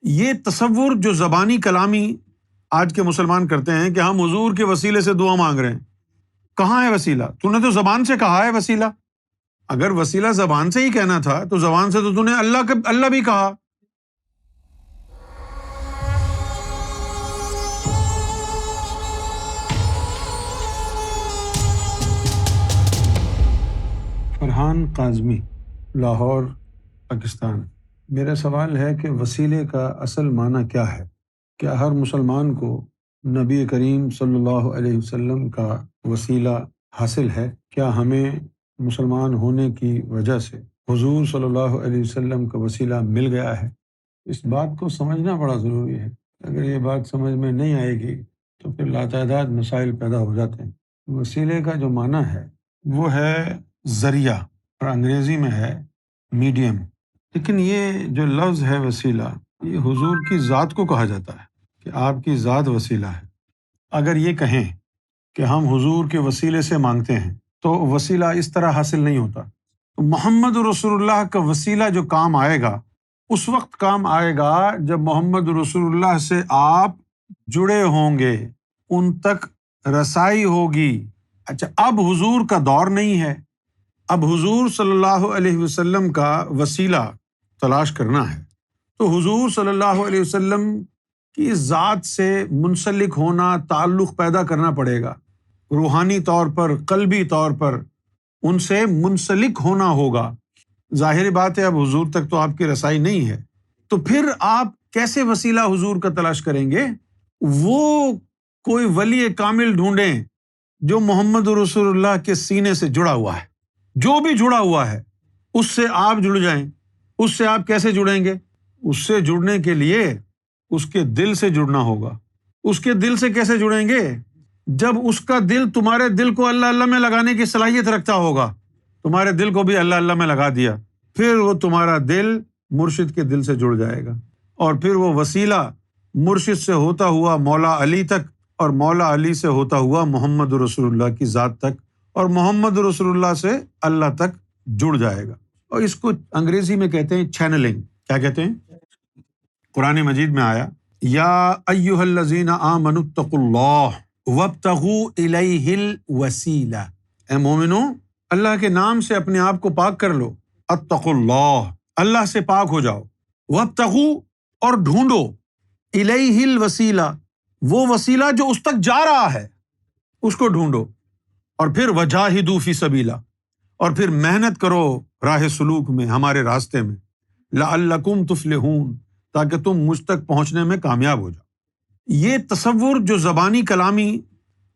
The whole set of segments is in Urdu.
یہ تصور جو زبانی کلامی آج کے مسلمان کرتے ہیں کہ ہم حضور کے وسیلے سے دعا مانگ رہے ہیں، کہاں ہے وسیلہ؟ تو نے تو زبان سے کہا ہے وسیلہ۔ اگر وسیلہ زبان سے ہی کہنا تھا تو زبان سے تو نے اللہ بھی کہا۔ فرحان کاظمی، لاہور، پاکستان۔ میرا سوال ہے کہ وسیلے کا اصل معنی کیا ہے؟ کیا ہر مسلمان کو نبی کریم صلی اللہ علیہ وسلم کا وسیلہ حاصل ہے؟ کیا ہمیں مسلمان ہونے کی وجہ سے حضور صلی اللہ علیہ وسلم کا وسیلہ مل گیا ہے؟ اس بات کو سمجھنا بڑا ضروری ہے۔ اگر یہ بات سمجھ میں نہیں آئے گی تو پھر لاتعداد مسائل پیدا ہو جاتے ہیں۔ وسیلے کا جو معنی ہے وہ ہے ذریعہ، اور انگریزی میں ہے میڈیم۔ لیکن یہ جو لفظ ہے وسیلہ، یہ حضور کی ذات کو کہا جاتا ہے کہ آپ کی ذات وسیلہ ہے۔ اگر یہ کہیں کہ ہم حضور کے وسیلے سے مانگتے ہیں تو وسیلہ اس طرح حاصل نہیں ہوتا۔ محمد رسول اللہ کا وسیلہ جو کام آئے گا اس وقت کام آئے گا جب محمد رسول اللہ سے آپ جڑے ہوں گے، ان تک رسائی ہوگی۔ اچھا، اب حضور کا دور نہیں ہے، اب حضور صلی اللہ علیہ وسلم کا وسیلہ تلاش کرنا ہے، تو حضور صلی اللہ علیہ وسلم کی ذات سے منسلک ہونا، تعلق پیدا کرنا پڑے گا۔ روحانی طور پر، قلبی طور پر ان سے منسلک ہونا ہوگا۔ ظاہری بات ہے اب حضور تک تو آپ کی رسائی نہیں ہے، تو پھر آپ کیسے وسیلہ حضور کا تلاش کریں گے؟ وہ کوئی ولی کامل ڈھونڈیں جو محمد رسول اللہ کے سینے سے جڑا ہوا ہے، جو بھی جڑا ہوا ہے اس سے آپ جڑ جائیں۔ اس سے آپ کیسے جڑیں گے؟ اس سے جڑنے کے لیے اس کے دل سے جڑنا ہوگا۔ اس کے دل سے کیسے جڑیں گے؟ جب اس کا دل تمہارے دل کو اللہ اللہ میں لگانے کی صلاحیت رکھتا ہوگا۔ تمہارے دل کو بھی اللہ اللہ میں لگا دیا، پھر وہ تمہارا دل مرشد کے دل سے جڑ جائے گا، اور پھر وہ وسیلہ مرشد سے ہوتا ہوا مولا علی تک، اور مولا علی سے ہوتا ہوا محمد رسول اللہ کی ذات تک، اور محمد رسول اللہ سے اللہ تک جڑ جائے گا۔ اور اس کو انگریزی میں کہتے ہیں چینلنگ۔ کیا کہتے ہیں؟ قرآن مجید میں آیا یا ایھا الذین آمنوا اتقوا اللہ وابتغوا الیہ الوسیلہ، اے مومنو اللہ کے نام سے اپنے آپ کو پاک کر لو، اتقوا اللہ، اللہ سے پاک ہو جاؤ، وابتغوا، اور ڈھونڈو، الیہ الوسیلہ، وہ وسیلہ جو اس تک جا رہا ہے اس کو ڈھونڈو، اور پھر وجاہدوا فی سبیلہ، اور پھر محنت کرو راہ سلوک میں، ہمارے راستے میں، لعلکم تفلحون، تاکہ تم مجھ تک پہنچنے میں کامیاب ہو جاؤ۔ یہ تصور جو زبانی کلامی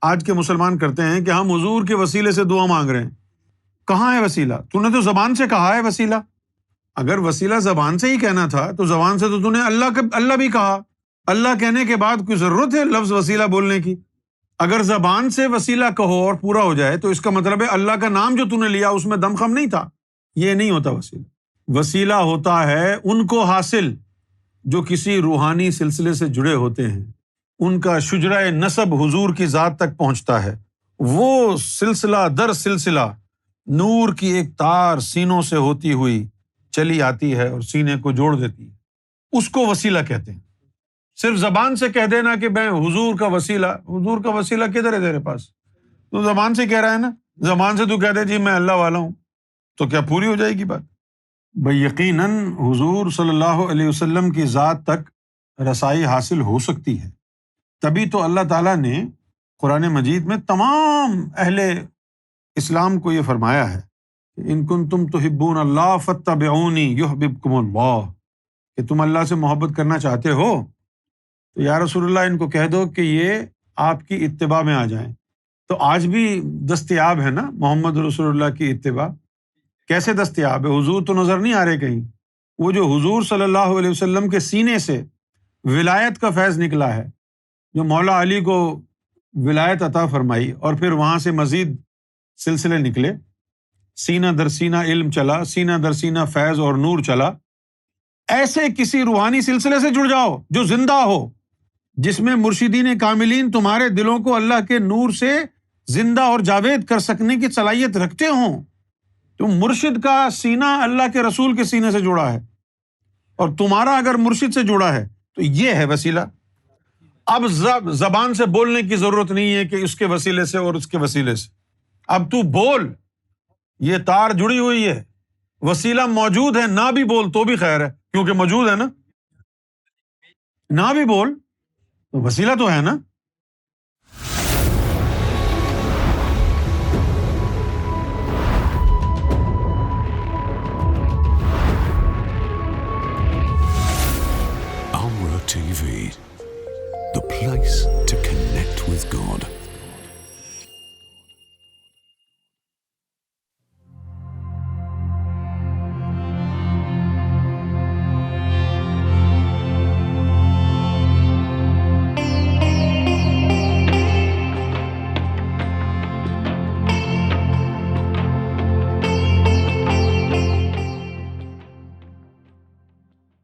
آج کے مسلمان کرتے ہیں کہ ہم حضور کے وسیلے سے دعا مانگ رہے ہیں، کہاں ہے وسیلہ؟ تو نے تو زبان سے کہا ہے وسیلہ۔ اگر وسیلہ زبان سے ہی کہنا تھا تو زبان سے تو نے اللہ بھی کہا۔ اللہ کہنے کے بعد کوئی ضرورت ہے لفظ وسیلہ بولنے کی؟ اگر زبان سے وسیلہ کہو اور پورا ہو جائے تو اس کا مطلب ہے اللہ کا نام جو نے لیا اس میں دم خم نہیں تھا۔ یہ نہیں ہوتا وسیلہ۔ وسیلہ ہوتا ہے ان کو حاصل جو کسی روحانی سلسلے سے جڑے ہوتے ہیں، ان کا شجرہ نسب حضور کی ذات تک پہنچتا ہے، وہ سلسلہ در سلسلہ نور کی ایک تار سینوں سے ہوتی ہوئی چلی آتی ہے اور سینے کو جوڑ دیتی ہے، اس کو وسیلہ کہتے ہیں۔ صرف زبان سے کہہ دینا کہ میں حضور کا وسیلہ کدھر ہے تیرے پاس؟ تو زبان سے کہہ رہا ہے نا، زبان سے تو کہہ دے جی میں اللہ والا ہوں، تو کیا پوری ہو جائے گی بات؟ بھئی یقیناً حضور صلی اللہ علیہ وسلم کی ذات تک رسائی حاصل ہو سکتی ہے، تبھی تو اللہ تعالیٰ نے قرآن مجید میں تمام اہل اسلام کو یہ فرمایا ہے کہ ان کنتم تحبون اللہ فاتبعونی یحببکم اللہ، کہ تم اللہ سے محبت کرنا چاہتے ہو تو یا رسول اللہ ان کو کہہ دو کہ یہ آپ کی اتباع میں آ جائیں۔ تو آج بھی دستیاب ہے نا محمد رسول اللہ کی اتباع؟ کیسے دستیاب ہے؟ حضور تو نظر نہیں آ رہے کہیں۔ وہ جو حضور صلی اللہ علیہ وسلم کے سینے سے ولایت کا فیض نکلا ہے، جو مولا علی کو ولایت عطا فرمائی، اور پھر وہاں سے مزید سلسلے نکلے، سینہ در سینہ علم چلا، سینہ در سینہ فیض اور نور چلا۔ ایسے کسی روحانی سلسلے سے جڑ جاؤ جو زندہ ہو، جس میں مرشدین کاملین تمہارے دلوں کو اللہ کے نور سے زندہ اور جاوید کر سکنے کی صلاحیت رکھتے ہوں۔ تو مرشد کا سینہ اللہ کے رسول کے سینے سے جڑا ہے، اور تمہارا اگر مرشد سے جڑا ہے تو یہ ہے وسیلہ. اب زبان سے بولنے کی ضرورت نہیں ہے کہ اس کے وسیلے سے اور اس کے وسیلے سے. اب تو بول، یہ تار جڑی ہوئی ہے، وسیلہ موجود ہے، نہ بھی بول تو بھی خیر ہے کیونکہ موجود ہے نا. نہ بھی بول تو وسیلہ تو ہے نا. Amra TV, the place to connect with God.